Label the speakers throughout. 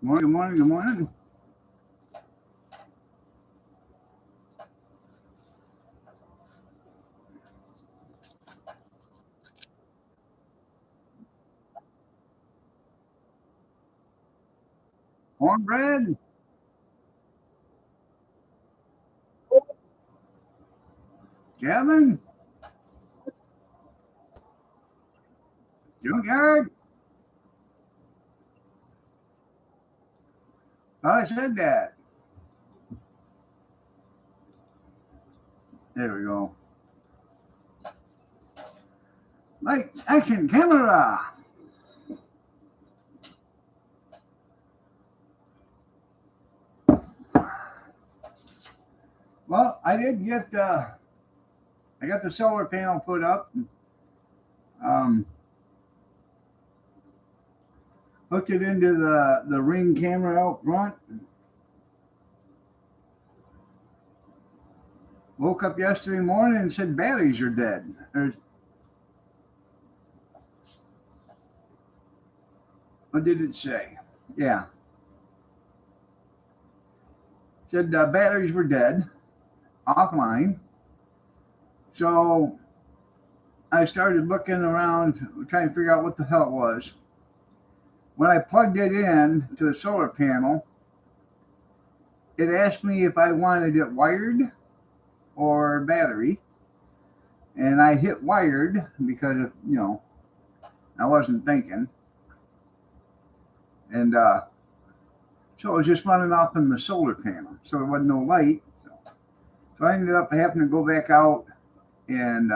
Speaker 1: Morning, good morning, good morning. Cornbread, Kevin, Junkyard. Thought I said that. There we go. Light, action, camera. Well, I did get, I got the solar panel put up. Um, Hooked it into the Ring camera out front. Woke up yesterday morning and said batteries are dead. What did it say? Yeah. Said batteries were dead, offline. So I started looking around, trying to figure out what the hell it was. When I plugged it in to the solar panel, it asked me if I wanted it wired or battery. And I hit wired because, I wasn't thinking. And so it was just running off from the solar panel. So there wasn't no light. So I ended up having to go back out and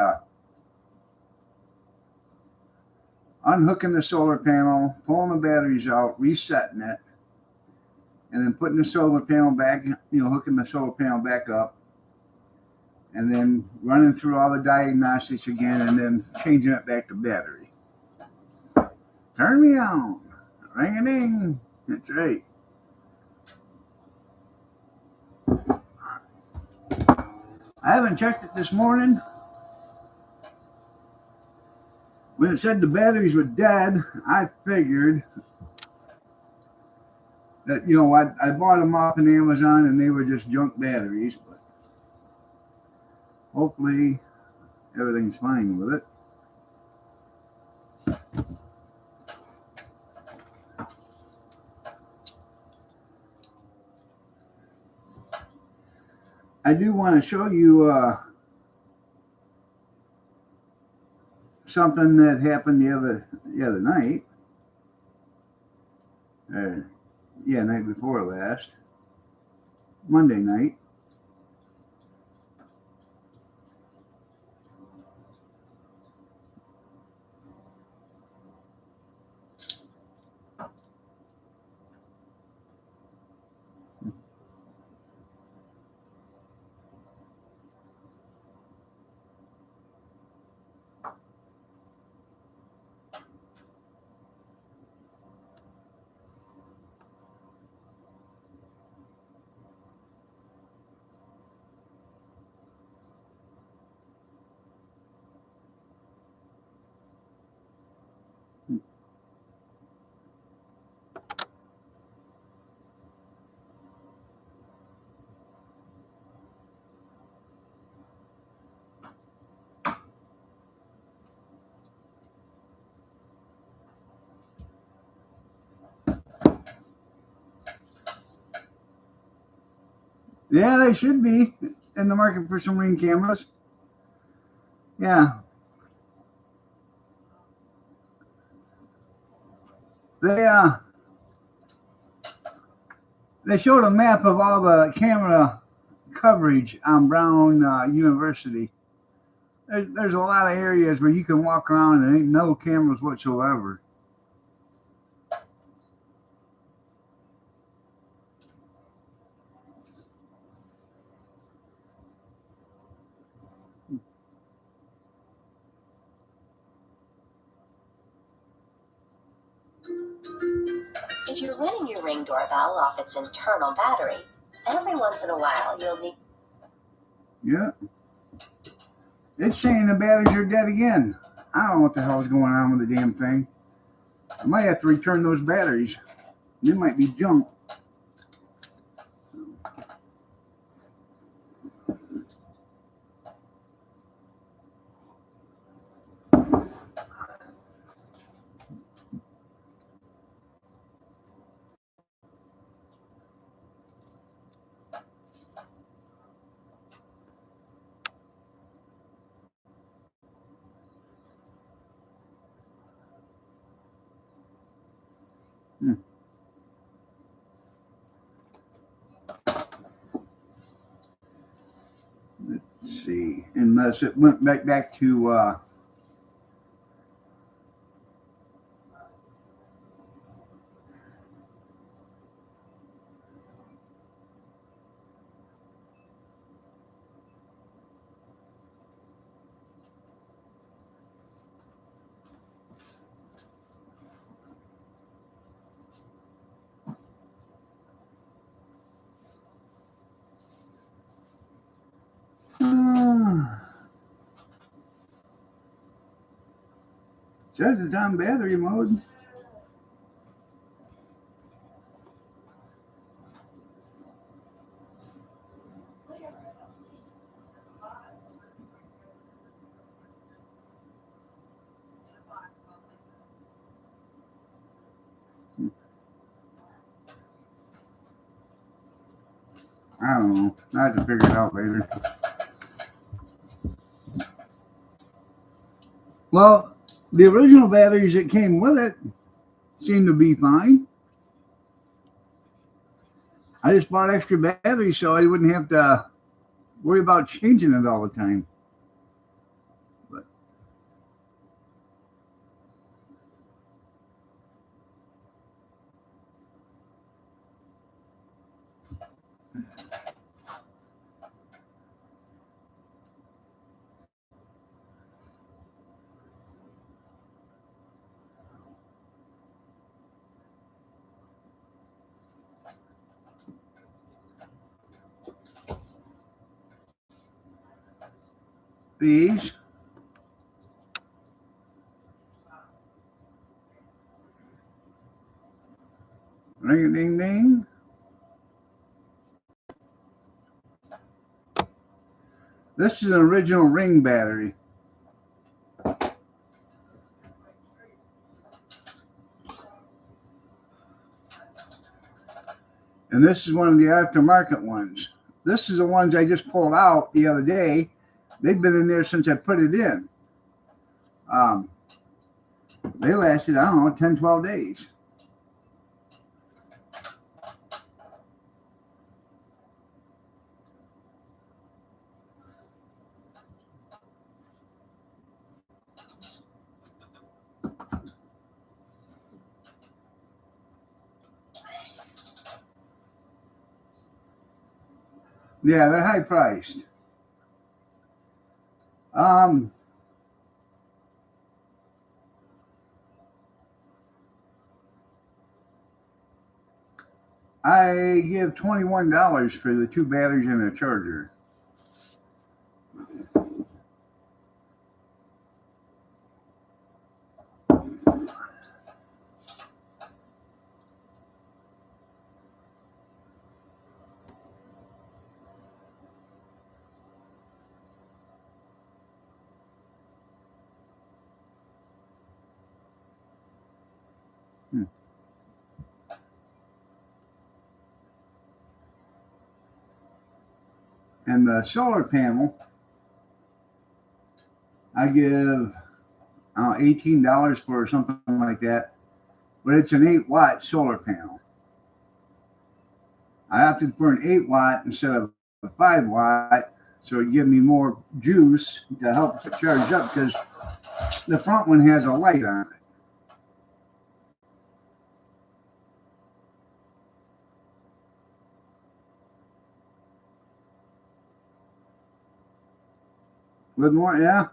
Speaker 1: unhooking the solar panel, pulling the batteries out, resetting it, and then putting the solar panel back, hooking the solar panel back up, and then running through all the diagnostics again, and then changing it back to battery. Turn me on. Ring-a-ding. That's right. I haven't checked it this morning. When it said the batteries were dead, I figured that, I bought them off on Amazon and they were just junk batteries, but hopefully everything's fine with it. I do want to show you something that happened the other night. Night before last, Monday night. Yeah, they should be in the market for some Ring cameras. Yeah. They showed a map of all the camera coverage on Brown University. There's a lot of areas where you can walk around and ain't no cameras whatsoever.
Speaker 2: If you're running your Ring doorbell off its internal battery, every once in a while you'll need...
Speaker 1: Yeah. It's saying the batteries are dead again. I don't know what the hell is going on with the damn thing. I might have to return those batteries. They might be junk. Hmm. Let's see. Unless it went back to says it's on battery mode. I don't know. I have to figure it out later. Well, the original batteries that came with it seem to be fine. I just bought extra batteries so I wouldn't have to worry about changing it all the time. But these, ring a ding ding. This is an original ring battery. And this is one of the aftermarket ones. This is the ones I just pulled out the other day. They've been in there since I put it in. They lasted, I don't know, 10, 12 days. Yeah, they're high priced. I give $21 for the two batteries and a charger. And the solar panel, I give $18 for something like that, but it's an 8-watt solar panel. I opted for an 8-watt instead of a 5-watt, so it gives me more juice to help it charge up because the front one has a light on it. With more, yeah.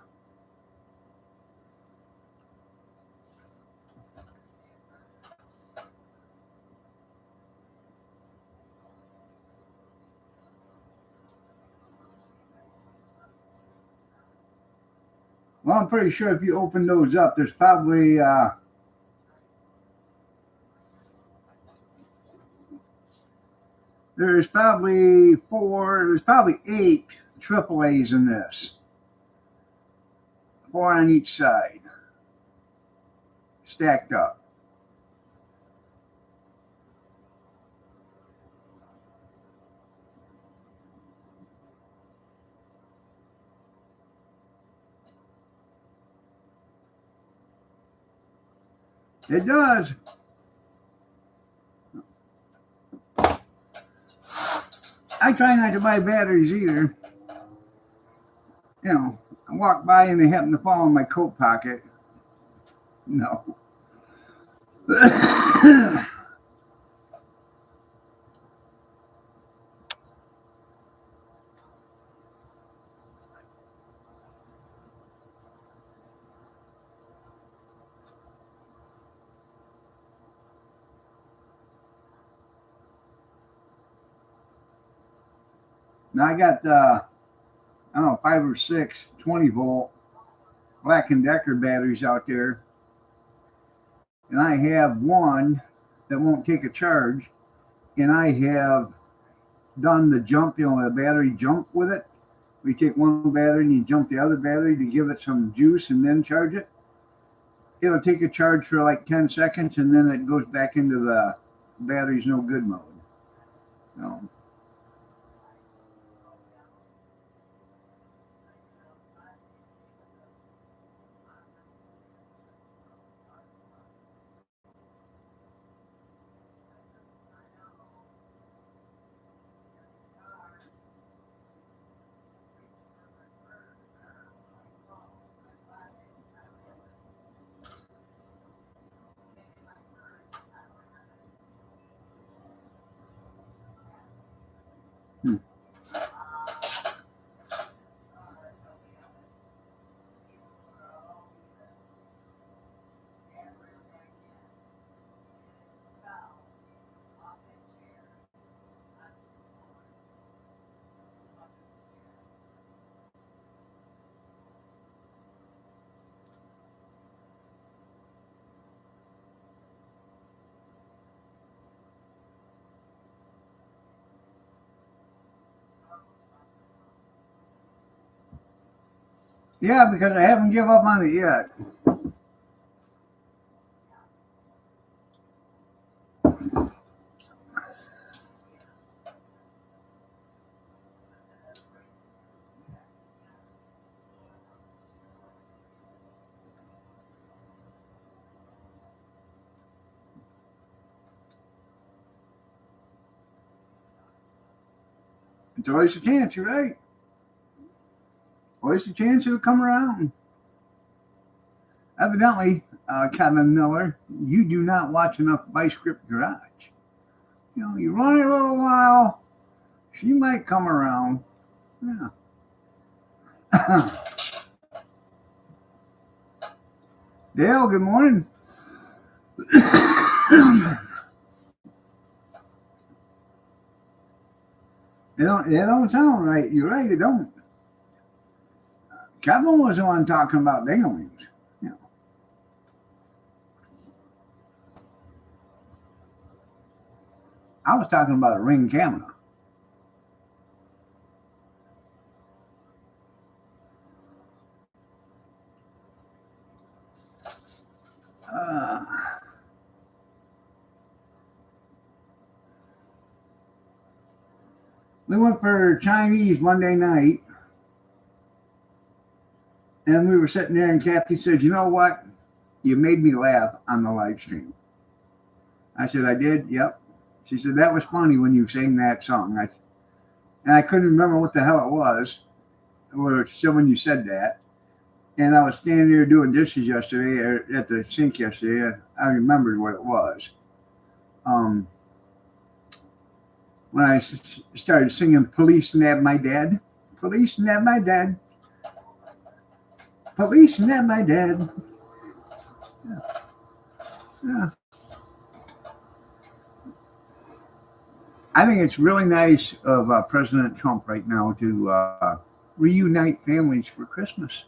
Speaker 1: Well, I'm pretty sure if you open those up, there's probably There's probably there's probably 8 AAAs in this. 4 on each side. Stacked up. It does. I try not to buy batteries either. You know, I walk by and they happen to fall in my coat pocket. No. Now I got I don't know, 5 or 6 20-volt Black & Decker batteries out there. And I have one that won't take a charge. And I have done the jump, the battery jump with it. We take one battery and you jump the other battery to give it some juice and then charge it. It'll take a charge for like 10 seconds and then it goes back into the battery's no good mode. So, yeah, because I haven't given up on it yet. It's always a chance, you're right. Always a chance it'll come around. Evidently, Kevin Miller, you do not watch enough Vice Grip Garage. You know, you run it a little while, she might come around. Yeah. Dale, good morning. It don't sound right. You're right, it don't. Kevin was the one talking about dinglings. You know. I was talking about a Ring camera. We went for Chinese Monday night, and we were sitting there, and Kathy said, "You know what? You made me laugh on the live stream." I said, "I did? Yep." She said, "That was funny when you sang that song." And I couldn't remember what the hell it was, or still when you said that. And I was standing there doing dishes yesterday, or at the sink yesterday, and I remembered what it was. When I started singing "Police Nabbed My Dad," police nabbed my dad, police nabbed my dad. Yeah. Yeah. I think it's really nice of President Trump right now to reunite families for Christmas.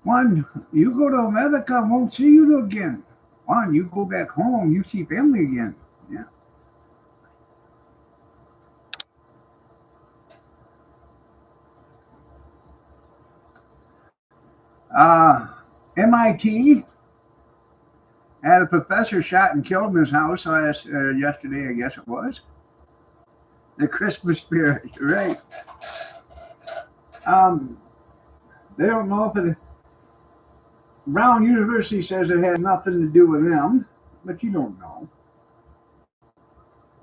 Speaker 1: One, you go to America, won't see you again. One, you go back home, you see family again. Yeah. Uh, MIT had a professor shot and killed in his house yesterday, I guess it was. The Christmas spirit, right? Um, they don't know if it. Brown University says it had nothing to do with them, but you don't know.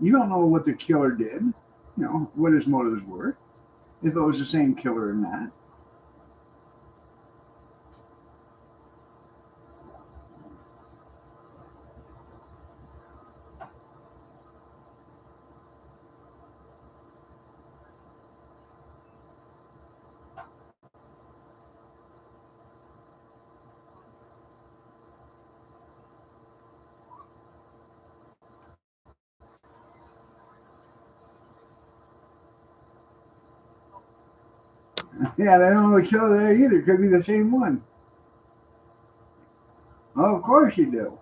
Speaker 1: You don't know what the killer did. You know what his motives were. If it was the same killer or not. Yeah, they don't know the killer there either. Could be the same one. Oh, of course you do.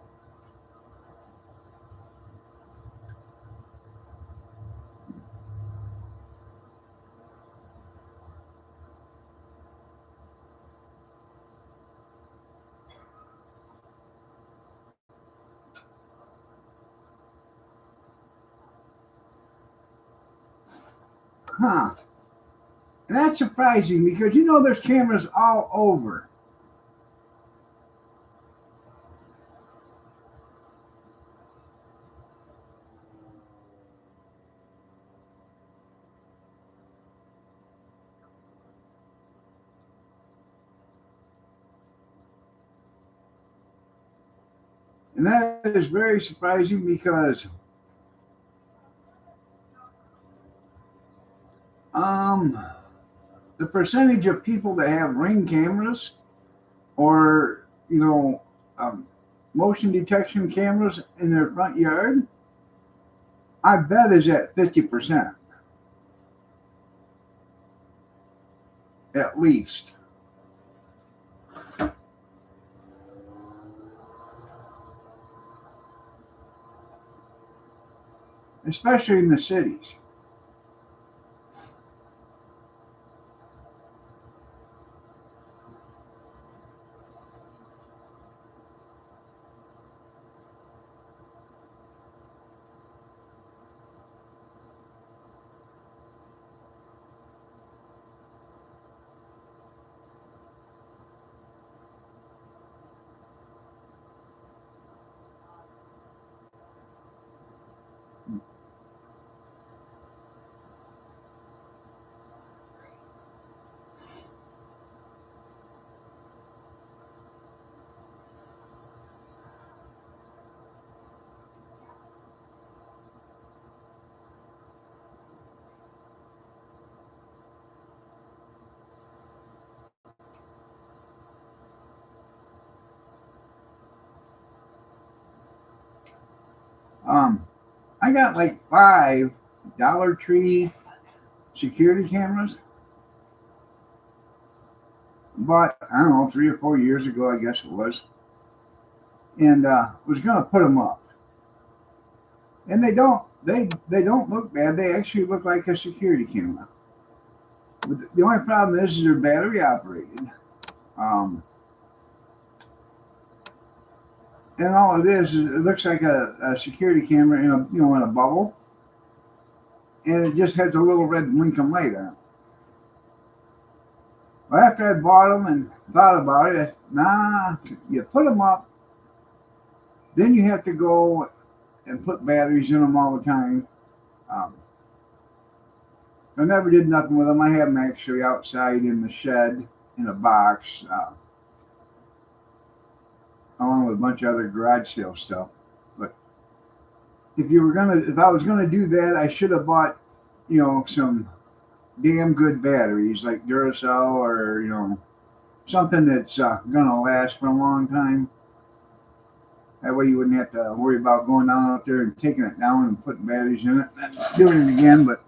Speaker 1: Huh. And that's surprising because you know there's cameras all over. And that is very surprising because um, the percentage of people that have Ring cameras or, motion detection cameras in their front yard, I bet is at 50% at least. Especially in the cities. Um, I got like 5 Dollar Tree security cameras, but I don't know, 3 or 4 years ago, I guess it was, and was going to put them up. And they don't look bad. They actually look like a security camera. But the only problem is they're battery operated. Um, and all it is it looks like a security camera in a bubble, and it just has a little red blinking light on it. Well, after I bought them and thought about it, nah, you put them up, then you have to go and put batteries in them all the time. Um, I never did nothing with them. I have them actually outside in the shed in a box, along with a bunch of other garage sale stuff. But if I was gonna do that, I should have bought, some damn good batteries like Duracell or something that's gonna last for a long time. That way you wouldn't have to worry about going down out there and taking it down and putting batteries in it and doing it again. But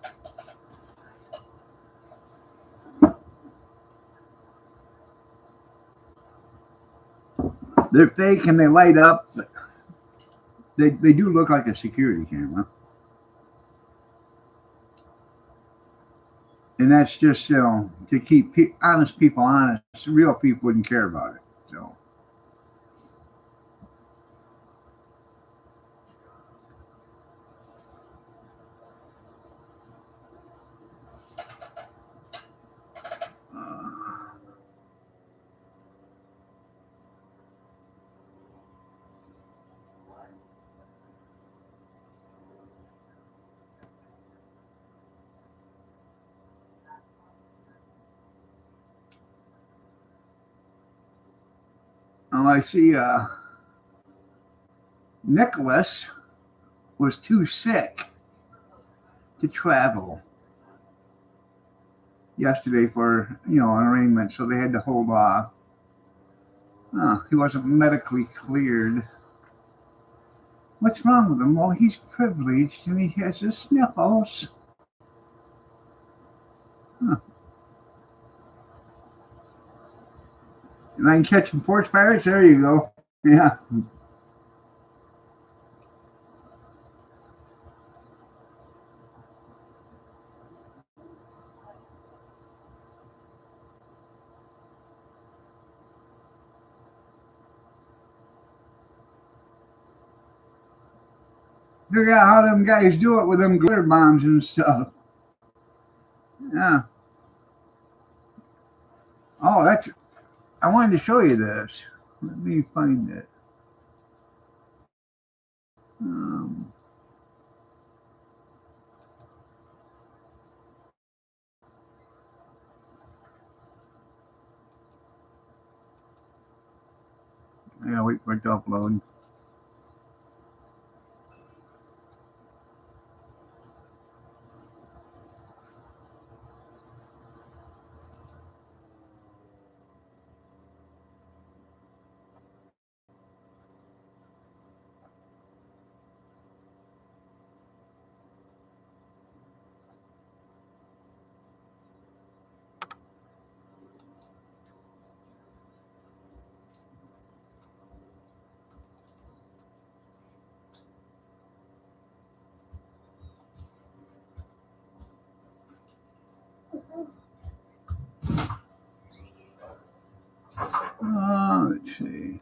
Speaker 1: They're fake and they light up. But they do look like a security camera. And that's just, to keep honest people honest. Real people wouldn't care about it. So, I see Nicholas was too sick to travel yesterday for, an arraignment, so they had to hold off. He wasn't medically cleared. What's wrong with him? Well, he's privileged and he has the sniffles. Huh. And I can catch some porch fires? There you go. Yeah. Figure out how them guys do it with them glitter bombs and stuff. Yeah. Oh, I wanted to show you this. Let me find it. Um, I gotta wait for it to upload. Let's see.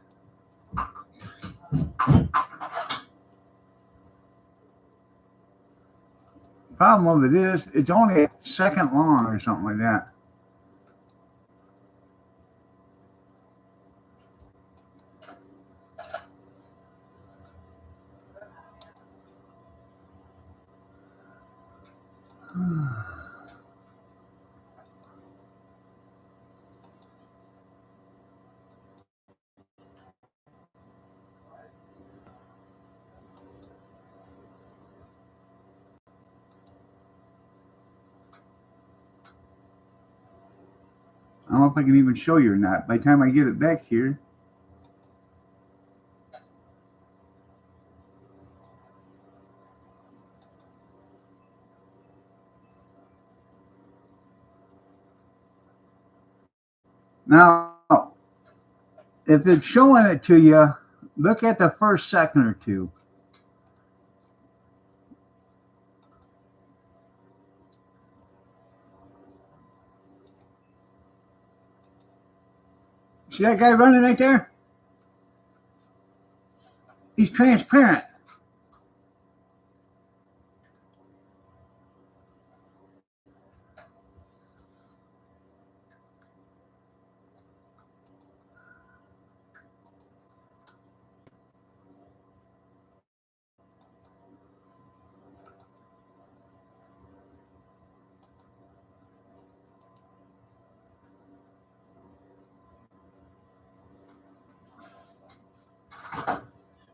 Speaker 1: Problem of it is, it's only a second long or something like that. I don't know if I can even show you or not. By the time I get it back here. Now, if it's showing it to you, look at the first second or two. See that guy running right there? He's transparent.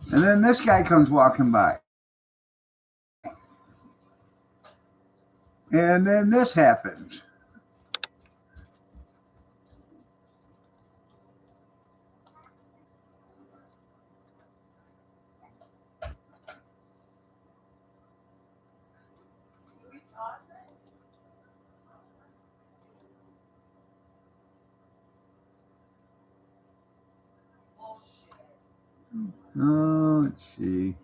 Speaker 1: And then this guy comes walking by. And then this happens. Oh, let's see.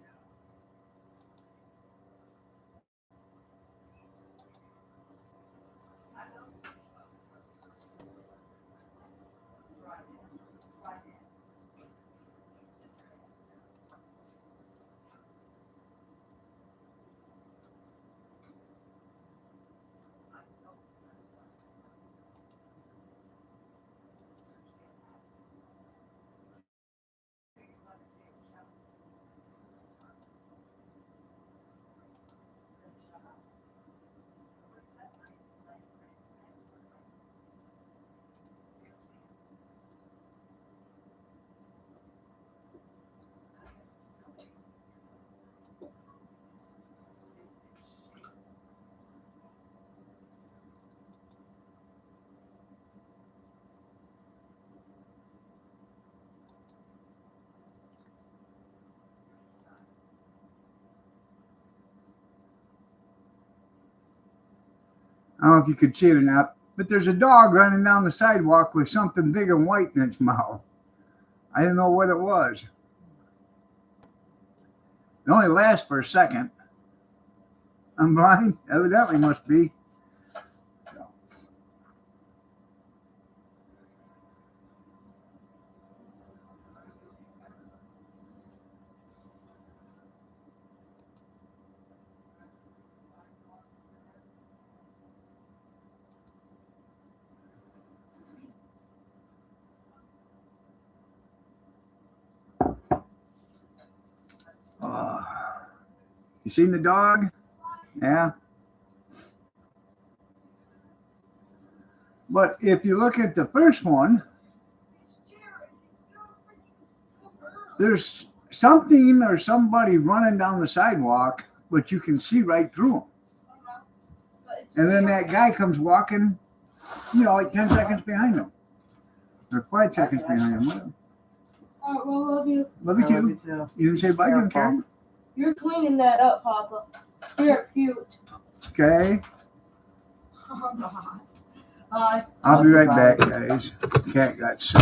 Speaker 1: I don't know if you could see it or not, but there's a dog running down the sidewalk with something big and white in its mouth. I didn't know what it was. It only lasts for a second. I'm blind? Evidently must be. Oh. You seen the dog? Yeah. But if you look at the first one, there's something or somebody running down the sidewalk, but you can see right through them. And then that guy comes walking, like 10 seconds behind him. Or 5 seconds behind him. Whatever.
Speaker 3: All right, well, love you.
Speaker 1: Love you too. You didn't say bye to him, Karen?
Speaker 3: You're cleaning that up, Papa. You're cute.
Speaker 1: Okay.
Speaker 3: Oh, God. Bye.
Speaker 1: I'll be right back, guys. Cat got sick.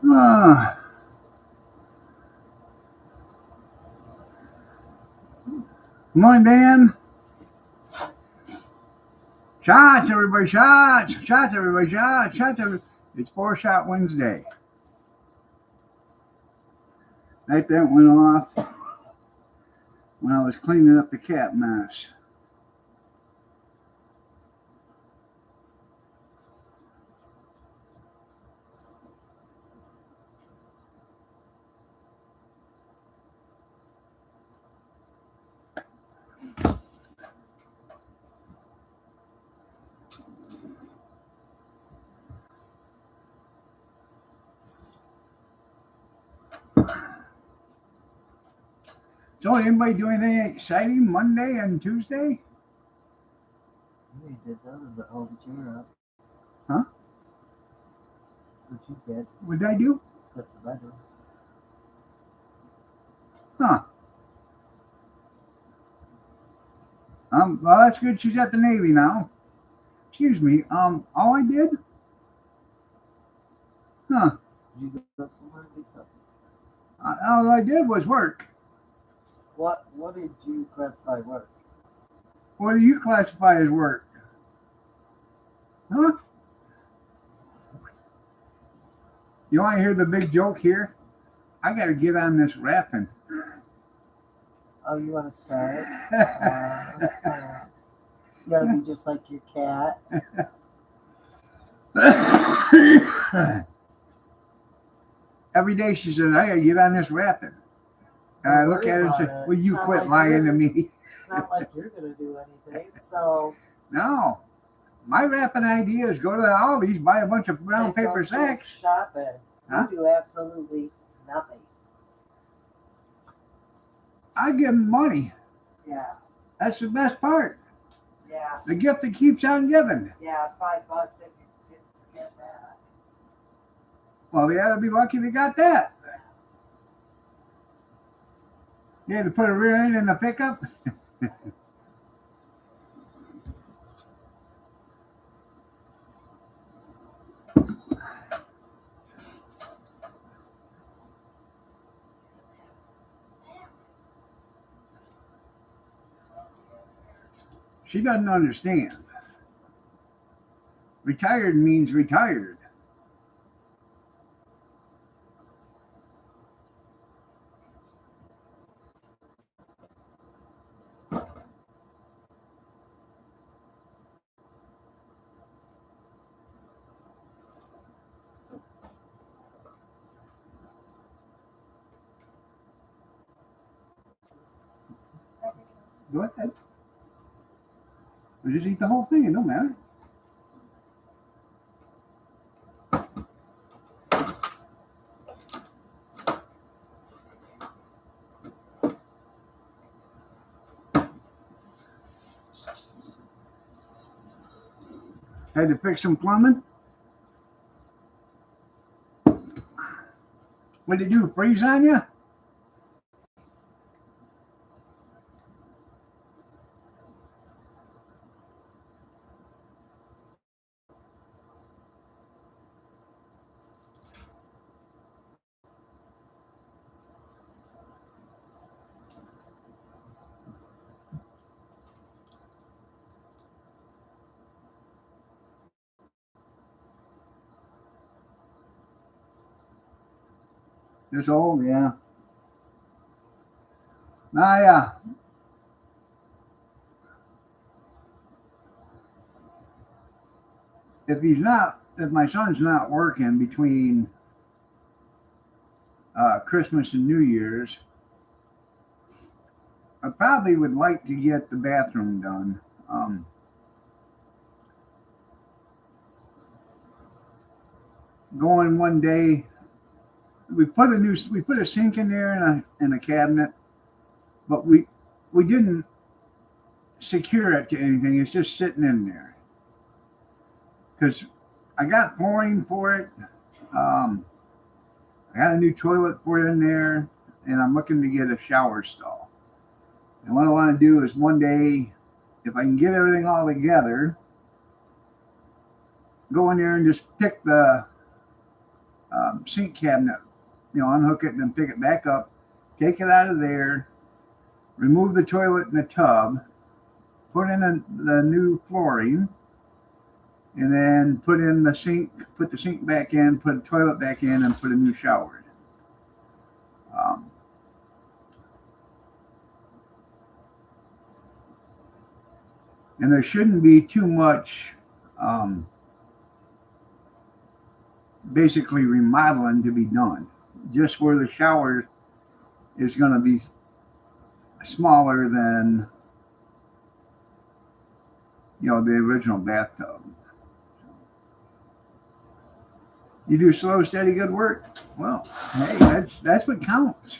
Speaker 1: Ah, come on, Dan. Shots, everybody, shots. Shots, everybody, shots. Shots, everybody. It's 4-shot Wednesday. That went off when I was cleaning up the cat mess. So, anybody do anything exciting Monday and Tuesday?
Speaker 4: You did nothing but hold the chair up.
Speaker 1: Huh?
Speaker 4: That's what you did.
Speaker 1: What did I do?
Speaker 4: Flip the bedroom.
Speaker 1: Huh. Well, that's good. She's at the Navy now. Excuse me. All I did? Huh.
Speaker 4: Did you go somewhere and do something?
Speaker 1: All I did was work.
Speaker 4: What did you classify work?
Speaker 1: What do you classify as work? Huh? You want to hear the big joke here? I got to get on this rapping.
Speaker 4: Oh, you want to start? You gotta be just like your cat.
Speaker 1: Every day she says, I got to get on this rapping. And I look at her and say, will you quit lying to me?
Speaker 4: It's not like you're gonna do anything. So
Speaker 1: No. My rapping idea is go to the Aldi's, buy a bunch of brown
Speaker 4: say,
Speaker 1: paper
Speaker 4: don't go
Speaker 1: sacks.
Speaker 4: shopping.
Speaker 1: Huh?
Speaker 4: You do absolutely nothing.
Speaker 1: I give them money.
Speaker 4: Yeah.
Speaker 1: That's the best part.
Speaker 4: Yeah.
Speaker 1: The gift that keeps on giving.
Speaker 4: Yeah. $5 if you get that.
Speaker 1: Well, they ought to be lucky they got that. You had to put a rear end in the pickup? She doesn't understand. Retired means retired. Go ahead. Or just eat the whole thing, it don't matter. Had to fix some plumbing. What did it do? Freeze on you? This old, yeah. Yeah. If my son's not working between Christmas and New Year's, I probably would like to get the bathroom done. Going one day, we put a sink in there and a cabinet, but we didn't secure it to anything. It's just sitting in there because I got flooring for it. I got a new toilet for it in there, and I'm looking to get a shower stall. And what I want to do is one day, if I can get everything all together, go in there and just pick the sink cabinet, unhook it and then pick it back up, take it out of there, remove the toilet in the tub, put in the new flooring, and then put in the sink, put the sink back in, put the toilet back in, and put a new shower in. And there shouldn't be too much basically remodeling to be done. Just where the shower is going to be smaller than the original bathtub. You do slow, steady, good work. Well, hey, that's what counts.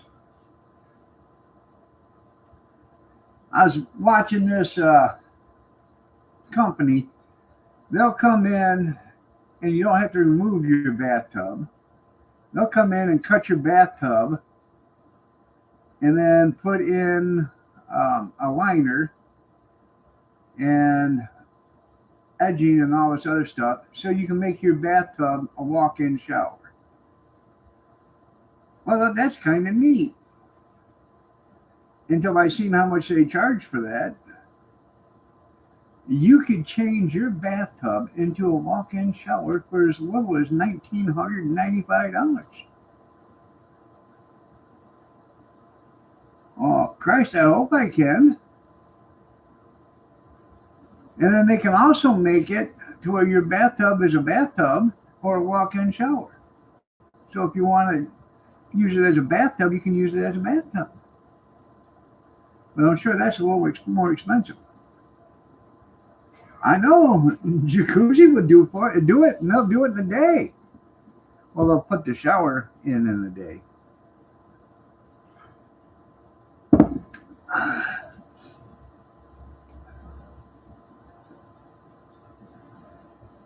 Speaker 1: I was watching this company. They'll come in, and you don't have to remove your bathtub. They'll come in and cut your bathtub, and then put in a liner and edging and all this other stuff, so you can make your bathtub a walk-in shower. Well, that's kind of neat. Until I seen how much they charge for that. You could change your bathtub into a walk-in shower for as little as $1,995. Oh, Christ, I hope I can. And then they can also make it to where your bathtub is a bathtub or a walk-in shower. So if you want to use it as a bathtub, you can use it as a bathtub. But I'm sure that's a little more expensive. I know Jacuzzi would do it, and they'll do it in a day. Well, they'll put the shower in a day.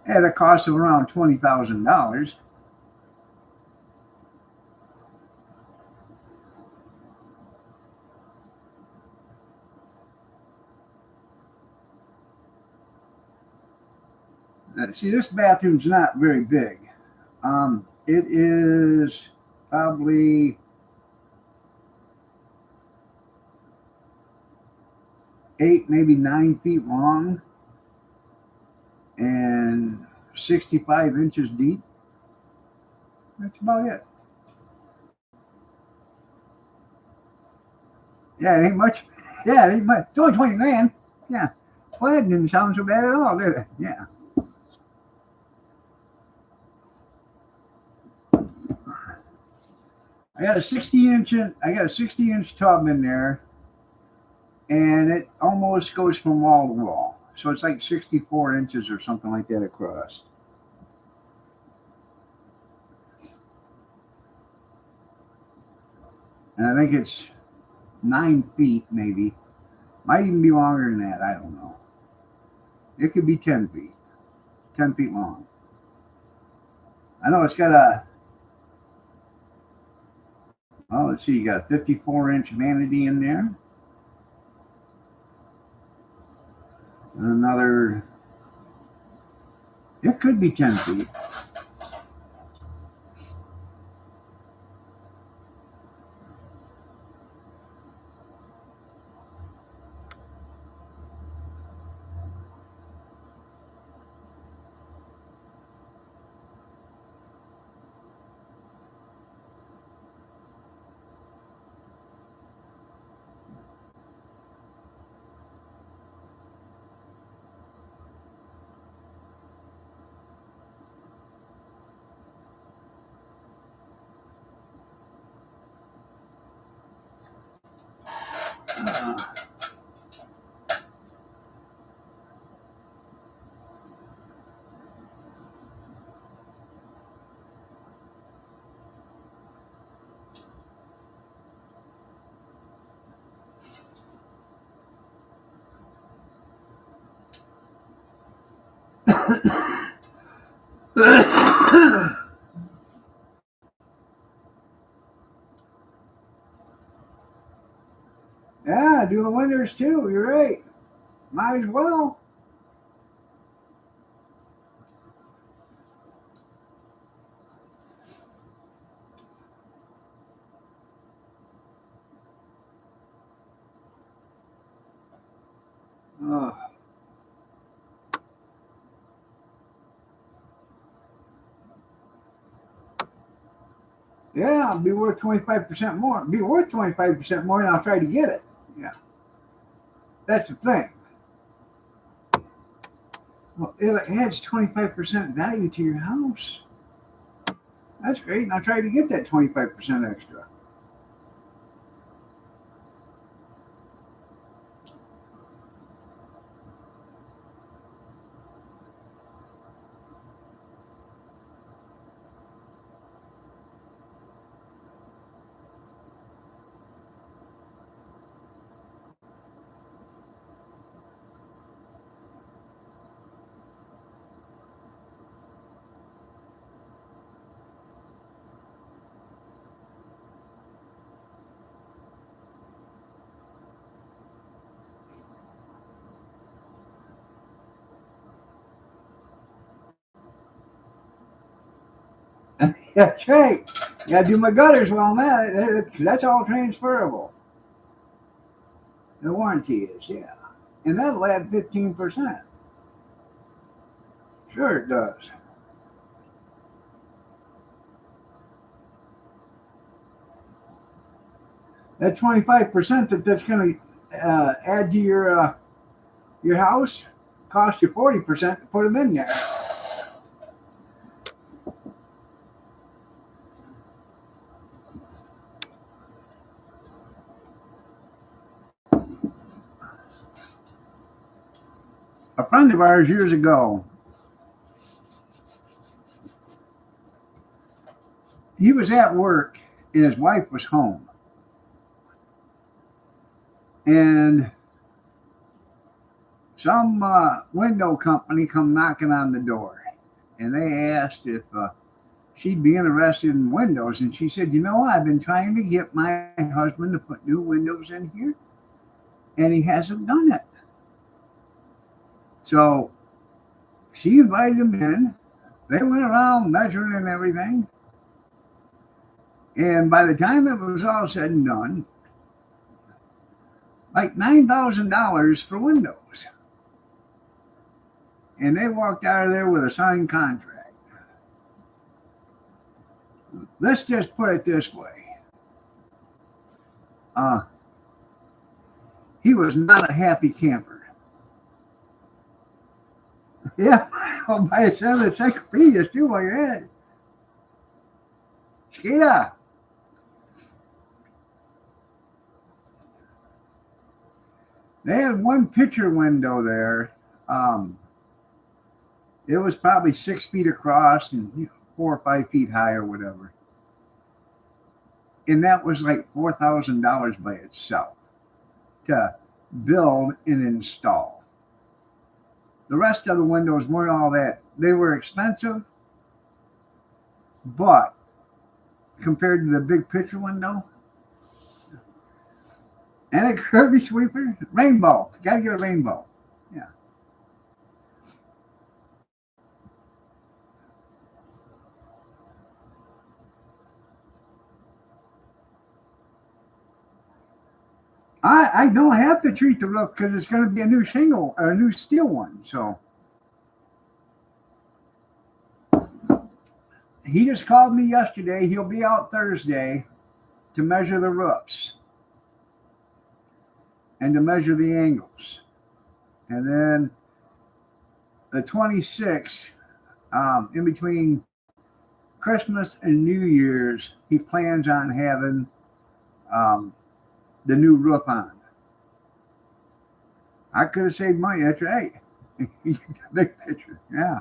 Speaker 1: At a cost of around $20,000. See, this bathroom's not very big. It is probably 8, maybe 9 feet long and 65 inches deep. That's about it. Yeah, it ain't much. Yeah, it ain't much. It's only 20 grand. Yeah. Well, that didn't sound so bad at all, did it? Yeah. I got a 60-inch tub in there, and it almost goes from wall to wall. So it's like 64 inches or something like that across. And I think it's 9 feet, maybe. Might even be longer than that. I don't know. It could be 10 feet. 10 feet long. I know it's got a... Oh, let's see. You got a 54-inch vanity in there. And another... It could be 10 feet. Yeah, do the windows too. You're right. Might as well. Uh, yeah, be worth 25% more. Be worth 25% more, and I'll try to get it. Yeah, that's the thing. Well, it adds 25% value to your house. That's great, and I'll try to get that 25% extra. That's right. Gotta do my gutters well, man. That's all transferable. The warranty is, yeah. And that'll add 15%. Sure it does. That 25% that's going to add to your house cost you 40% to put them in there. A friend of ours years ago, he was at work and his wife was home. And some window company come knocking on the door. And they asked if she'd be interested in windows. And she said, you know, I've been trying to get my husband to put new windows in here. And he hasn't done it. So she invited him in. They went around measuring and everything. And by the time it was all said and done, like $9,000 for windows. And they walked out of there with a signed contract. Let's just put it this way. He was not a happy camper. Yeah, I'll buy a set of encyclopedias too while you're at it. Shkita. They had one picture window there. It was probably 6 feet across and 4 or 5 feet high or whatever. And that was like $4,000 by itself to build and install. The rest of the windows weren't all that. They were expensive, but compared to the big picture window, and a Kirby sweeper, rainbow. Got to get a rainbow. Yeah. I don't have to treat the roof because it's going to be a new shingle or a new steel one. So he just called me yesterday. He'll be out Thursday to measure the roofs and to measure the angles. And then the 26th, in between Christmas and New Year's, he plans on having the new roof on. I could have saved money. That's right. Big picture. Yeah.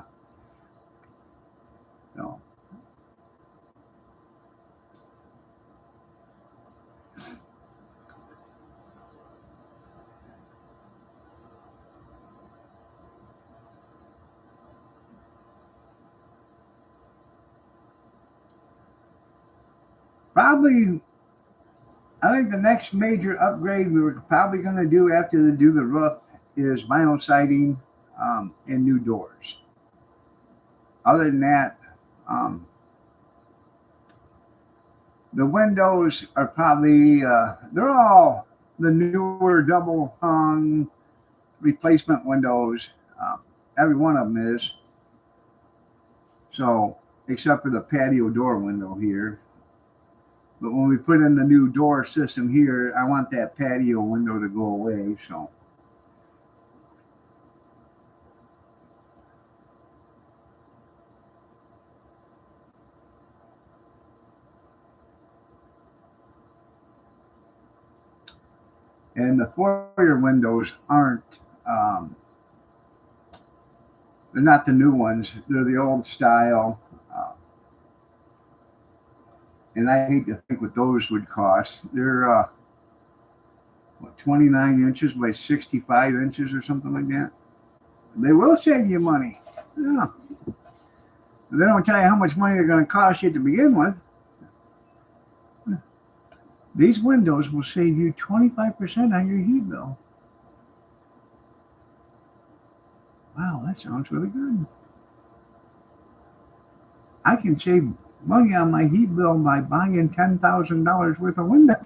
Speaker 1: So. Probably, I think the next major upgrade we were probably going to do after they do the roof is vinyl siding and new doors. Other than that, the windows are probably, they're all the newer double hung replacement windows. Every one of them is. So, except for the patio door window here. But when we put in the new door system here, I want that patio window to go away. So, and the foyer windows aren't, they're not the new ones. They're the old style. And I hate to think what those would cost. They're, 29 inches by 65 inches or something like that. They will save you money. Yeah. They don't tell you how much money they're going to cost you to begin with. These windows will save you 25% on your heat bill. Wow, that sounds really good. I can save money on my heat bill by buying $10,000 worth of windows.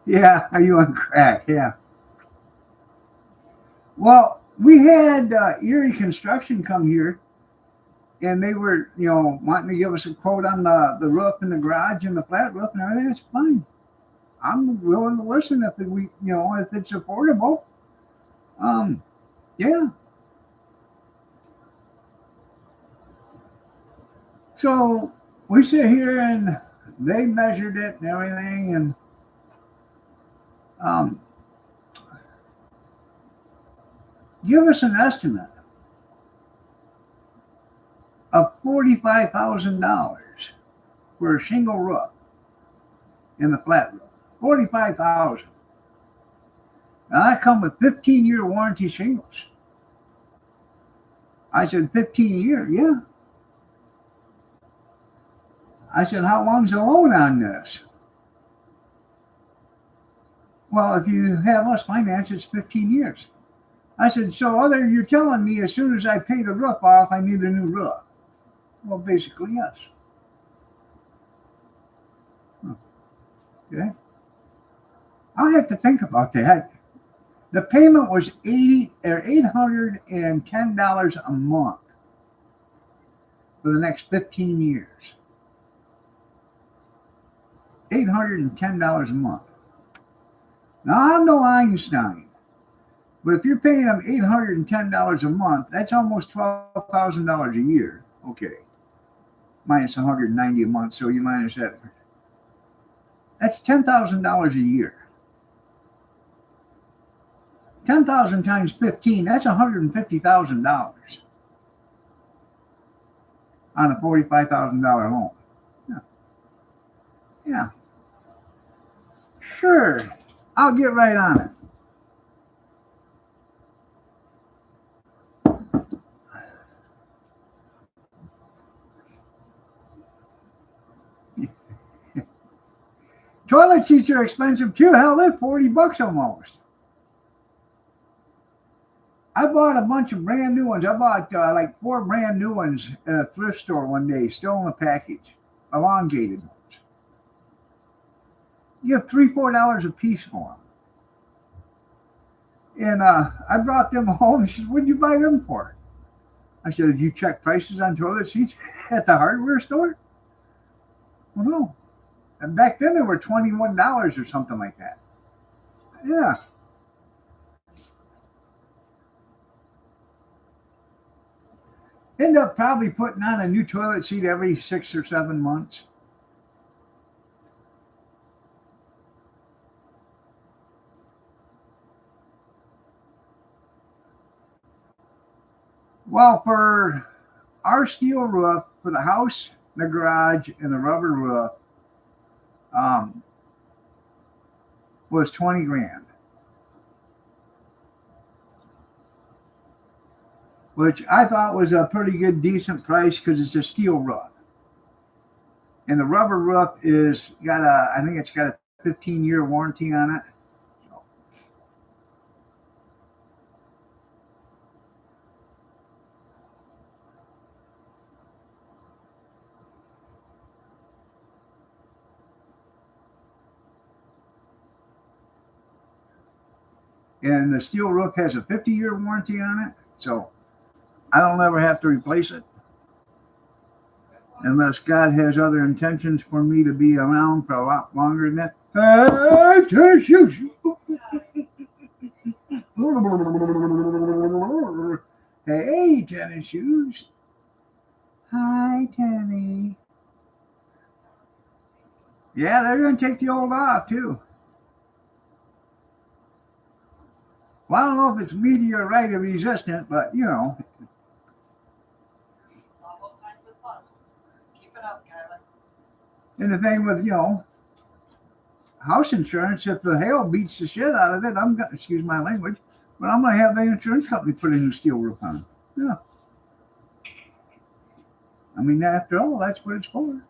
Speaker 1: Yeah, are you on crack? Yeah. Well, we had Erie Construction come here, and they were, wanting to give us a quote on the roof and the garage and the flat roof and everything. That's fine. I'm willing to listen if if it's affordable. Yeah. So we sit here and they measured it and everything, and give us an estimate of $45,000 for a shingle roof and the flat roof. $45,000. Now that come with 15-year warranty shingles. I said, 15 years, yeah. I said, how long's the loan on this? Well, if you have us finance, it's 15 years. I said, so you're telling me as soon as I pay the roof off, I need a new roof? Well, basically, yes. Okay. I'll have to think about that. The payment was $810 a month for the next 15 years. $810 a month. Now, I'm no Einstein, but if you're paying them $810 a month, that's almost $12,000 a year. Okay. Minus $190 a month, so you minus that. That's $10,000 a year. 10,000 times 15, that's $150,000 on a $45,000 loan. Yeah. Sure. I'll get right on it. Toilet seats are expensive too. Hell, they're $40 almost. I bought a bunch of brand new ones. I bought like 4 brand new ones at a thrift store one day, still in a package, elongated ones. You have $3-4 a piece for them. And I brought them home. She said, "What'd you buy them for?" I said, "Did you check prices on toilet seats at the hardware store?" Well, no. And back then they were $21 or something like that. Yeah. End up probably putting on a new toilet seat every 6 or 7 months. Well, for our steel roof, for the house, the garage, and the rubber roof, was 20 grand. Which I thought was a pretty good, decent price because it's a steel roof. And the rubber roof I think it's got a 15-year warranty on it. So, And the steel roof has a 50-year warranty on it. So I don't ever have to replace it. Unless God has other intentions for me to be around for a lot longer than that. Hey, tennis shoes. Hey, tennis shoes. Hi, Tenny. Yeah, they're going to take the old off, too. Well, I don't know if it's meteorite resistant, but, you know.
Speaker 5: Keep it up, Kyla.
Speaker 1: And the thing with, you know, house insurance, if the hail beats the shit out of it, I'm going to, excuse my language, but I'm going to have the insurance company put a new steel roof on. Yeah. I mean, after all, that's what it's for.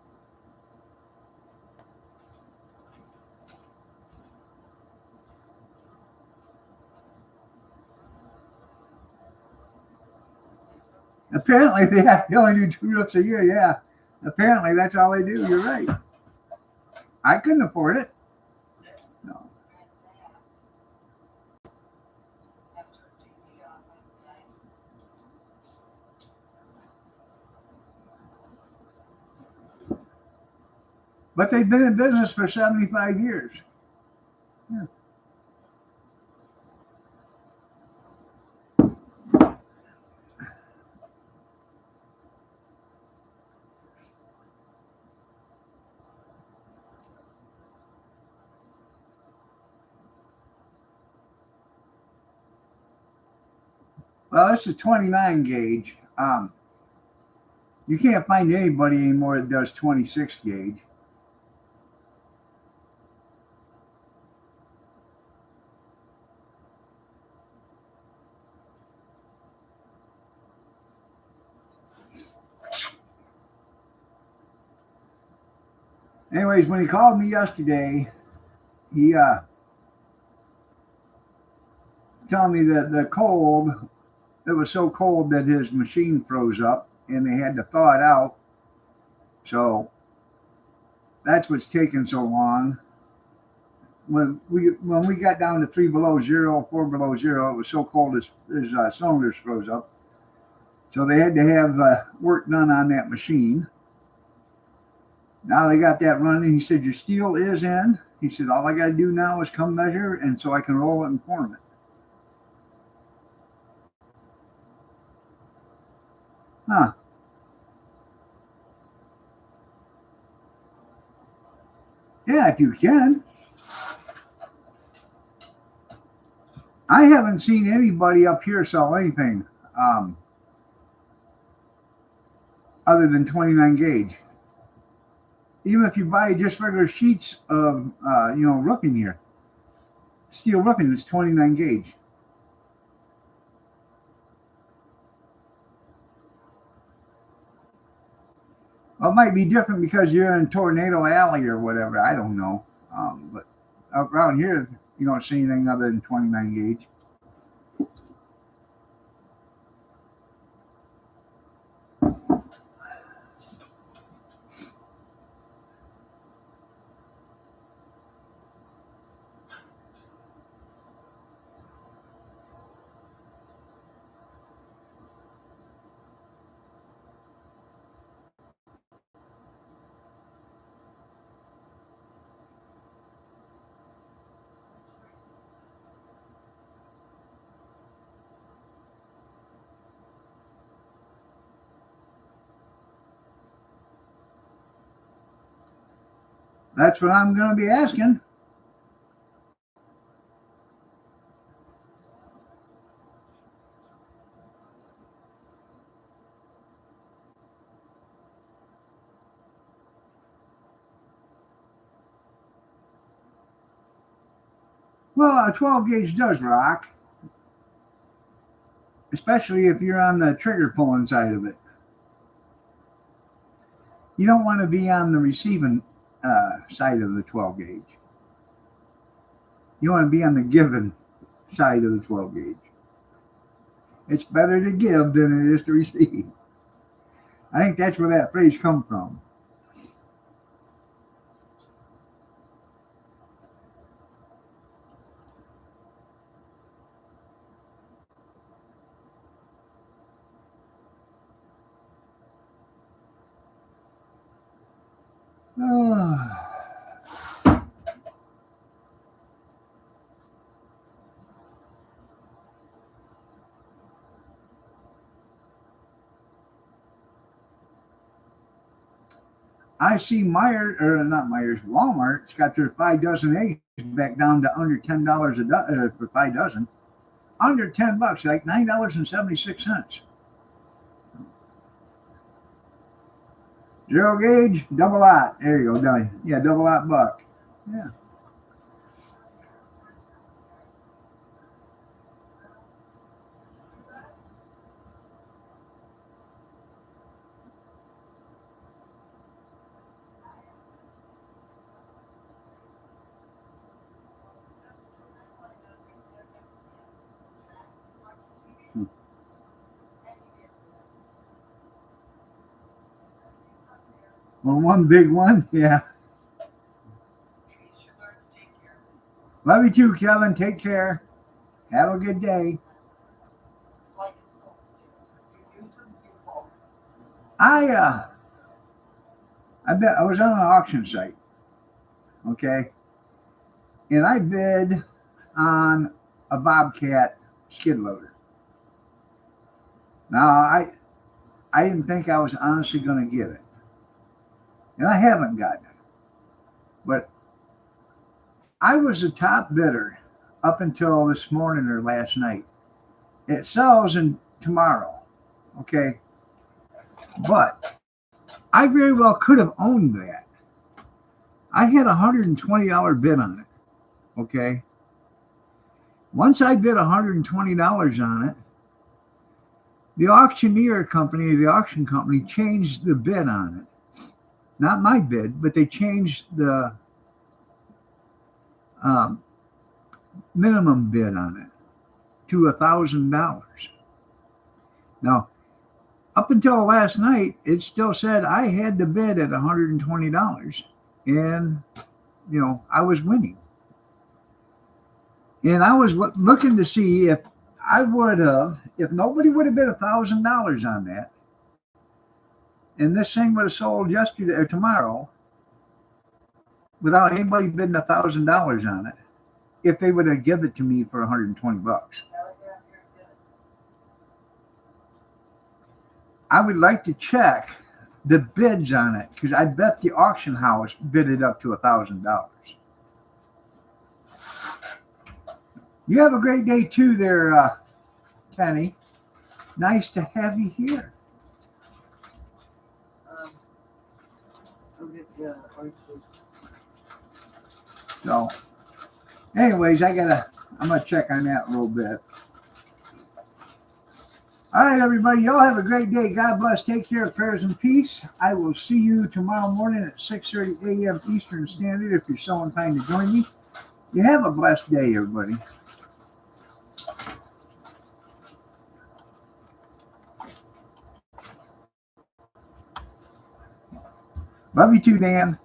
Speaker 1: Apparently, they only do 2 roofs a year. Yeah. Apparently, that's all they do. You're right. I couldn't afford it. No. But they've been in business for 75 years. Yeah. Well, this is 29 gauge. You can't find anybody anymore that does 26 gauge. Anyways, when he called me yesterday, he telling me that the cold, it was so cold that his machine froze up and they had to thaw it out. So that's what's taking so long. When we got down to 3 below zero, 4 below zero, it was so cold his cylinders froze up. So they had to have work done on that machine. Now they got that running. He said, your steel is in. He said, all I got to do now is come measure, and so I can roll it and form it. Huh. Yeah, if you can. I haven't seen anybody up here sell anything other than 29 gauge. Even if you buy just regular sheets of, roofing here, steel roofing is 29 gauge. Well, it might be different because you're in Tornado Alley or whatever. I don't know. But around here, you don't see anything other than 29 gauge. That's what I'm going to be asking. Well, a 12 gauge does rock, especially if you're on the trigger pulling side of it. You don't want to be on the receiving side of the 12 gauge. You want to be on the giving side of the 12 gauge. It's better to give than it is to receive. I think that's where that phrase comes from. I see Myers, or not Myers, Walmart's got their 5 dozen eggs back down to under $10 a dozen for 5 dozen. Under $10, like $9.76. Zero gauge, double lot. There you go. Yeah, double lot buck. Yeah. Well, one big one. Yeah. Love you too, Kevin. Take care. Have a good day. I bet I was on an auction site. Okay. And I bid on a Bobcat skid loader. Now I didn't think I was honestly going to get it. And I haven't gotten it. But I was the top bidder up until this morning or last night. It sells tomorrow. Okay. But I very well could have owned that. I had a $120 bid on it. Okay. Once I bid $120 on it, the auctioneer company, the auction company, changed the bid on it. Not my bid, but they changed the minimum bid on it to $1,000. Now, up until last night, it still said I had the bid at $120, and I was winning. And I was looking to see if I would have, if nobody would have bid $1,000 on that, and this thing would have sold yesterday or tomorrow without anybody bidding $1,000 on it, if they would have given it to me for $120. I would like to check the bids on it because I bet the auction house bid it up to $1,000. You have a great day too there, Kenny. Nice to have you here.
Speaker 4: I'll get the orange juice.
Speaker 1: So, anyways, I'm gonna check on that a little bit. All right, everybody, y'all have a great day. God bless. Take care. Prayers and peace. I will see you tomorrow morning at 6:30 a.m. Eastern Standard if you're so inclined to join me. You have a blessed day, everybody. Love you too, Dan.